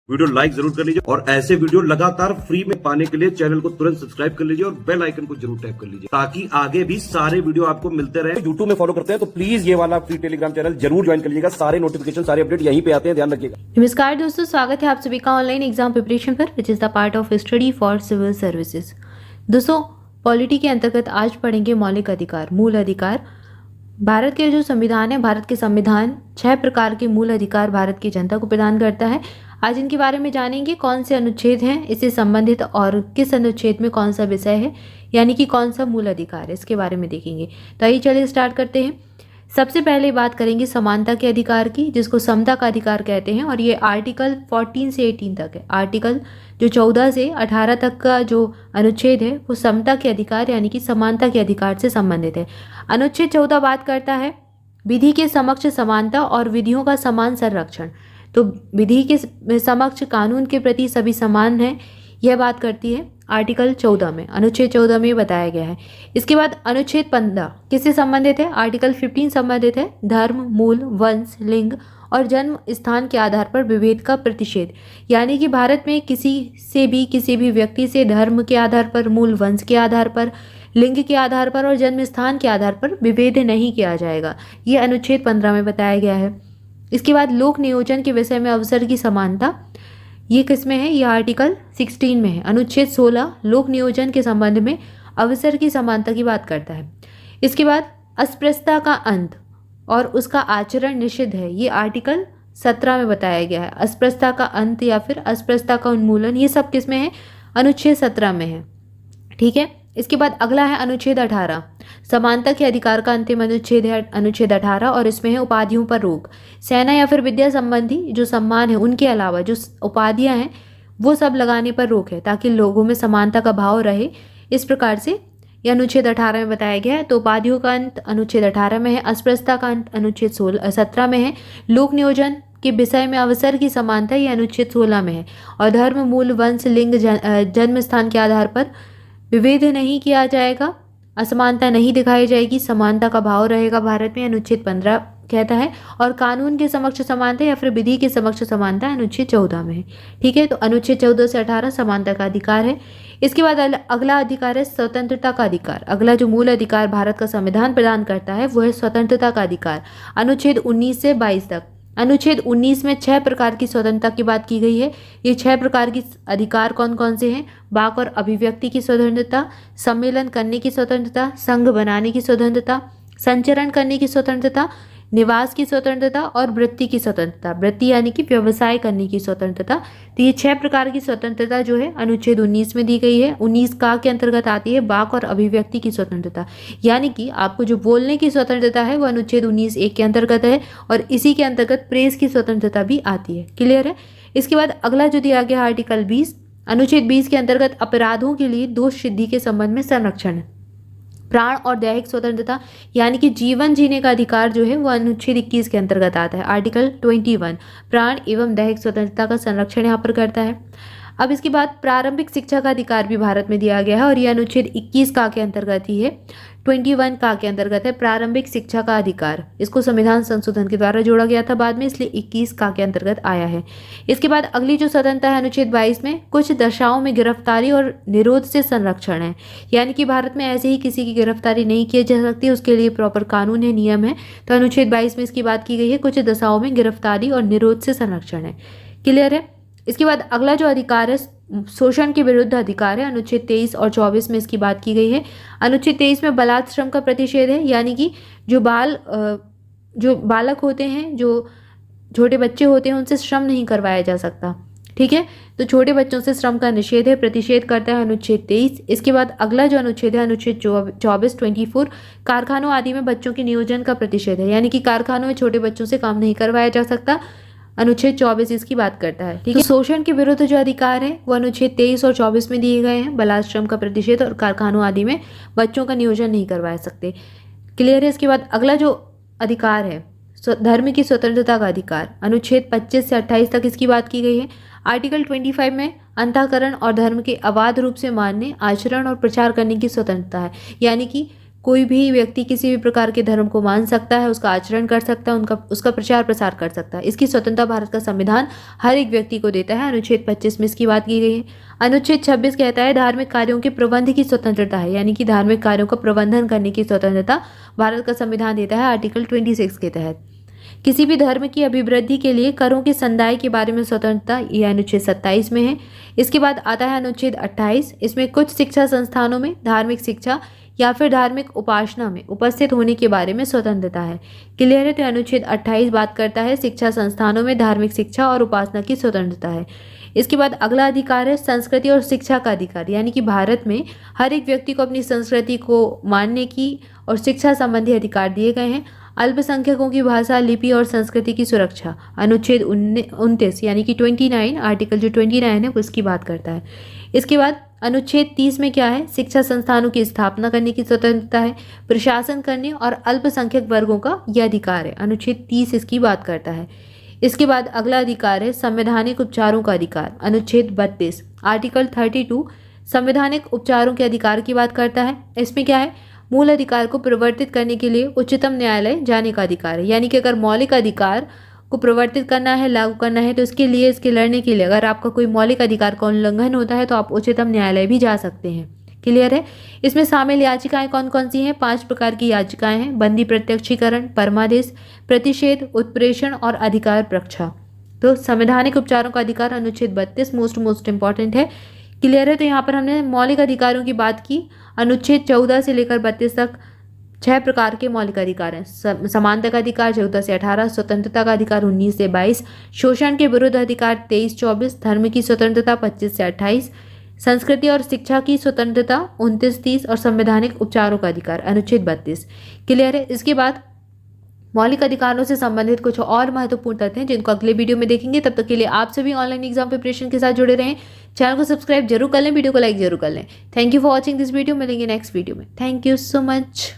Video like जरूर कर लीजिए और ऐसे वीडियो लगातार फ्री में पाने के लिए चैनल को तुरंत सब्सक्राइब कर लीजिए और बेल आइकन को जरूर टैप कर लीजिए ताकि आगे भी सारे वीडियो आपको मिलते रहे। यूट्यूब में फॉलो करते हैं तो प्लीज ये वाला फ्री टेलीग्राम चैनल जरूर ज्वाइन कर लीजिएगा। सारे नोटिफिकेशन सारे अपडेट यहीं पे आते हैं, ध्यान रखिएगा। नमस्कार दोस्तों, स्वागत है आप सभी का ऑनलाइन एग्जाम प्रिपरेशन पर, which is the part of study for civil services. दोस्तों, पॉलिटी के अंतर्गत आज पढ़ेंगे मौलिक अधिकार, मूल अधिकार। भारत के जो संविधान है, भारत के संविधान 6 प्रकार के मूल अधिकार भारत की जनता को प्रदान करता है। आज इनके बारे में जानेंगे कौन से अनुच्छेद हैं इससे संबंधित और किस अनुच्छेद में कौन सा विषय है, यानी कि कौन सा मूल अधिकार है, इसके बारे में देखेंगे। तो आइए चलिए स्टार्ट करते हैं। सबसे पहले बात करेंगे समानता के अधिकार की, जिसको समता का अधिकार कहते हैं, और ये आर्टिकल 14 से 18 तक है। आर्टिकल जो 14 से 18 तक का जो अनुच्छेद है वो समता के अधिकार यानी कि समानता के अधिकार से संबंधित है। अनुच्छेद 14 बात करता है विधि के समक्ष समानता और विधियों का समान संरक्षण। तो विधि के समक्ष कानून के प्रति सभी समान हैं, यह बात करती है आर्टिकल 14 में, अनुच्छेद 14 में बताया गया है। इसके बाद अनुच्छेद 15 किससे संबंधित है? आर्टिकल 15 संबंधित है धर्म, मूल, वंश, लिंग और जन्म स्थान के आधार पर विभेद का प्रतिषेध, यानी कि भारत में किसी भी व्यक्ति से धर्म के आधार पर, मूल वंश के आधार पर, लिंग के आधार पर और जन्म स्थान के आधार पर विभेद नहीं किया जाएगा। ये अनुच्छेद 15 में बताया गया है। इसके बाद लोक नियोजन के विषय में अवसर की समानता, ये किस में है? ये आर्टिकल 16 में है। अनुच्छेद 16 लोक नियोजन के संबंध में अवसर की समानता की बात करता है। इसके बाद अस्पृश्यता का अंत और उसका आचरण निषिद्ध है, ये आर्टिकल 17 में बताया गया है। अस्पृश्यता का अंत या फिर अस्पृश्यता का उन्मूलन, ये सब किस में है? अनुच्छेद 17 में है। ठीक है। इसके बाद अगला है अनुच्छेद 18, समानता के अधिकार का अंतिम अनुच्छेद है अनुच्छेद 18, और इसमें है उपाधियों पर रोक। सेना या फिर विद्या संबंधी जो सम्मान है उनके अलावा जो उपाधियां हैं वो सब लगाने पर रोक है, ताकि लोगों में समानता का भाव रहे। इस प्रकार से यह अनुच्छेद 18 में बताया गया है। तो उपाधियों का अंत अनुच्छेद 18 में है, अस्पृश्यता का अंत अनुच्छेद 17 में है, लोक नियोजन के विषय में अवसर की समानता ये अनुच्छेद 16 में है, और धर्म, मूल, वंश, लिंग, जन्म स्थान के आधार पर विभेद नहीं किया जाएगा, असमानता नहीं दिखाई जाएगी, समानता का भाव रहेगा भारत में, अनुच्छेद 15 कहता है। और कानून के समक्ष समानता या फिर विधि के समक्ष समानता अनुच्छेद 14 में है। ठीक है। तो अनुच्छेद 14 से 18 समानता का अधिकार है। इसके बाद अगला अधिकार है स्वतंत्रता का अधिकार। अगला जो मूल अधिकार भारत का संविधान प्रदान करता है वो है स्वतंत्रता का अधिकार, अनुच्छेद 19 से 22 तक। अनुच्छेद 19 में 6 प्रकार की स्वतंत्रता की बात की गई है। ये 6 प्रकार की अधिकार कौन कौन से हैं? वाक और अभिव्यक्ति की स्वतंत्रता, सम्मेलन करने की स्वतंत्रता, संघ बनाने की स्वतंत्रता, संचरण करने की स्वतंत्रता, निवास की स्वतंत्रता और वृत्ति की स्वतंत्रता। वृत्ति यानी कि व्यवसाय करने की स्वतंत्रता। तो ये 6 प्रकार की स्वतंत्रता जो है अनुच्छेद 19 में दी गई है। 19 का के अंतर्गत आती है वाक और अभिव्यक्ति की स्वतंत्रता, यानी कि आपको जो बोलने की स्वतंत्रता है वो अनुच्छेद 19(1) के अंतर्गत है, और इसी के अंतर्गत प्रेस की स्वतंत्रता भी आती है। क्लियर है। इसके बाद अगला जो दिया गया आर्टिकल 20, अनुच्छेद 20 के अंतर्गत अपराधों के लिए दोष सिद्धि के संबंध में संरक्षण है। प्राण और दैहिक स्वतंत्रता यानी कि जीवन जीने का अधिकार जो है वो अनुच्छेद 21 के अंतर्गत आता है। आर्टिकल 21 प्राण एवं दैहिक स्वतंत्रता का संरक्षण यहाँ पर करता है। अब इसके बाद प्रारंभिक शिक्षा का अधिकार भी भारत में दिया गया है, और यह अनुच्छेद 21 का के अंतर्गत ही है, 21 का के अंतर्गत है प्रारंभिक शिक्षा का अधिकार। इसको संविधान संशोधन के द्वारा जोड़ा गया था बाद में, इसलिए 21 का के अंतर्गत आया है। इसके बाद अगली जो स्वतंत्रता है अनुच्छेद 22 में कुछ दशाओं में गिरफ्तारी और निरोध से संरक्षण है, यानी कि भारत में ऐसे ही किसी की गिरफ्तारी नहीं की जा सकती, उसके लिए प्रॉपर कानून है, नियम है। तो अनुच्छेद 22 में इसकी बात की गई है, कुछ दशाओं में गिरफ्तारी और निरोध से संरक्षण है। क्लियर है। इसके बाद अगला जो अधिकार है शोषण के विरुद्ध अधिकार है, अनुच्छेद 23 और 24 में इसकी बात की गई है। अनुच्छेद 23 में बलात् श्रम का प्रतिषेध है, यानी कि जो बालक होते हैं, जो छोटे बच्चे होते हैं, उनसे श्रम नहीं करवाया जा सकता। ठीक है। तो छोटे बच्चों से श्रम का निषेध है, प्रतिषेध करता है अनुच्छेद 23। इसके बाद अगला जो अनुच्छेद है अनुच्छेद 24 कारखानों आदि में बच्चों के नियोजन का प्रतिषेध है, यानी कि कारखानों में छोटे बच्चों से काम नहीं करवाया जा सकता। अनुच्छेद 24 इसकी बात करता है। ठीक है। तो शोषण के विरुद्ध जो अधिकार है वो अनुच्छेद 23 और 24 में दिए गए हैं, बलात् श्रम का प्रतिषेध और कारखानों आदि में बच्चों का नियोजन नहीं करवा सकते। क्लियर है। इसके बाद अगला जो अधिकार है धर्म की स्वतंत्रता का अधिकार, अनुच्छेद 25 से 28 तक इसकी बात की गई है। आर्टिकल 25 में अंतःकरण और धर्म के अबाध रूप से मानने, आचरण और प्रचार करने की स्वतंत्रता है, यानी कि कोई भी व्यक्ति किसी भी प्रकार के धर्म को मान सकता है, उसका आचरण कर सकता है, उसका प्रचार प्रसार कर सकता है। इसकी स्वतंत्रता भारत का संविधान हर एक व्यक्ति को देता है। अनुच्छेद 25 में इसकी बात की गई है। अनुच्छेद 26 कहता है धार्मिक कार्यों के प्रबंध की स्वतंत्रता है, यानी कि धार्मिक कार्यों का प्रबंधन करने की स्वतंत्रता भारत का संविधान देता है आर्टिकल 26 के तहत। किसी भी धर्म की अभिवृद्धि के लिए करों के संदाय के बारे में स्वतंत्रता, यह अनुच्छेद 27 में है। इसके बाद आता है अनुच्छेद 28। इसमें कुछ शिक्षा संस्थानों में धार्मिक शिक्षा या फिर धार्मिक उपासना में उपस्थित होने के बारे में स्वतंत्रता है। क्लियर है? तो अनुच्छेद 28 बात करता है शिक्षा संस्थानों में धार्मिक शिक्षा और उपासना की स्वतंत्रता है। इसके बाद अगला अधिकार है संस्कृति और शिक्षा का अधिकार, यानी कि भारत में हर एक व्यक्ति को अपनी संस्कृति को मानने की और शिक्षा संबंधी अधिकार दिए गए हैं। अल्पसंख्यकों की भाषा, लिपि और संस्कृति की सुरक्षा, अनुच्छेद 29 यानी कि 29, आर्टिकल जो 29 है उसकी बात करता है। इसके बाद अनुच्छेद 30 में क्या है? शिक्षा संस्थानों की स्थापना करने की स्वतंत्रता है, प्रशासन करने और अल्पसंख्यक वर्गों का यह अधिकार है। अनुच्छेद 30 इसकी बात करता है। इसके बाद अगला अधिकार है संवैधानिक उपचारों का अधिकार, अनुच्छेद 32, आर्टिकल 32 संवैधानिक उपचारों के अधिकार की बात करता है। इसमें क्या है? मूल अधिकार को परिवर्तित करने के लिए उच्चतम न्यायालय जाने का अधिकार है, यानी कि अगर मौलिक अधिकार को परिवर्तित करना है, लागू करना है, तो इसके लिए, इसके लड़ने के लिए अगर आपका कोई मौलिक अधिकार का उल्लंघन होता है तो आप उच्चतम न्यायालय भी जा सकते हैं। क्लियर है? इसमें शामिल याचिकाएं कौन कौन सी हैं? 5 प्रकार की याचिकाएं हैं: बंदी प्रत्यक्षीकरण, परमादेश, प्रतिषेध, उत्प्रेषण और अधिकार प्रक्षा। तो संवैधानिक उपचारों का अधिकार अनुच्छेद 32 मोस्ट इंपॉर्टेंट है। क्लियर है? तो यहाँ पर हमने मौलिक अधिकारों की बात की। अनुच्छेद 14 से लेकर 32 तक 6 प्रकार के मौलिक अधिकार हैं। समानता का अधिकार 14 से 18, स्वतंत्रता का अधिकार 19 से 22, शोषण के विरुद्ध अधिकार 23-24, धर्म की स्वतंत्रता 25 से 28, संस्कृति और शिक्षा की स्वतंत्रता 29-30 और संवैधानिक उपचारों का अधिकार अनुच्छेद 32। क्लियर है? इसके बाद मौलिक अधिकारों से संबंधित कुछ और महत्वपूर्ण तथ्य हैं जिनको अगले वीडियो में देखेंगे। तब तक के लिए आप सभी ऑनलाइन एग्जाम प्रिपरेशन के साथ जुड़े रहें। चैनल को सब्सक्राइब जरूर कर लें, वीडियो को लाइक जरूर कर लें। Thank you for watching this video. मिलेंगे नेक्स्ट वीडियो में। Thank you so much.